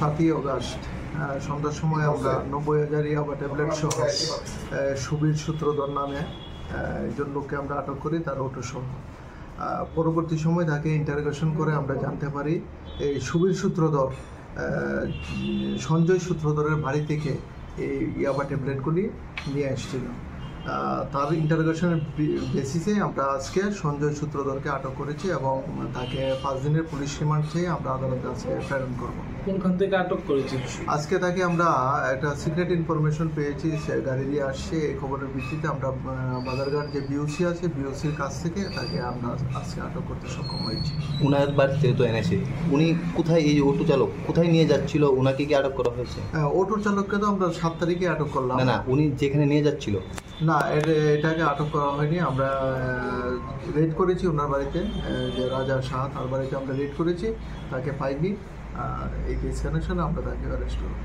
7ই August সন্ধ্যার সময় আমরা 90,000 ইয়াবা ট্যাবলেট সহ সুবীর সূত্রধর নামে একজন লোককে আমরা আটক করি, তার অটো সহ। পরবর্তী সময় তাকে ইন্টারোগেশন করে আমরা জানতে পারি এই সুবীর সূত্রধর সঞ্জয় সূত্রধরের বাড়ি থেকে এই ইয়াবা ট্যাবলেটগুলি নিয়ে এসেছিল। তার ইন্টারোগেশনের বেসিসে আমরা আজকে সঞ্জয় সূত্রধরকে আটক করেছি এবং তাকে 5 দিনের পুলিশ রিমান্ড চেয়ে আমরা আদালতে আজকে প্রেরণ করব। কোনখান থেকে আটক করেছি? আজকে তাকে আমরা একটা সিক্রেট ইনফরমেশন পেয়েছি, সে গাড়ি দিয়ে আসছে। এই খবরের ভিত্তিতে আমরা বাজারঘাট যে বিওসি আছে, বিওসির কাছ থেকে তাকে আমরা আজকে আটক করতে সক্ষম হয়েছি। উনার বাড়িতে তো এনেছে, উনি কোথায়, এই অটো চালক কোথায় নিয়ে যাচ্ছিল, ওনাকে কি আটক করা হয়েছে? অটো চালককে তো আমরা 7 তারিখে আটক করলাম। না, উনি যেখানে নিয়ে যাচ্ছিল না, এটাকে আটক করা হয়নি। আমরা রেড করেছি ওনার বাড়িতে, যে রাজা শাহ, তার বাড়িতে আমরা রেড করেছি, তাকে পাইনি। এই কেস কানেকশনে আমরা তাকে অ্যারেস্ট করব।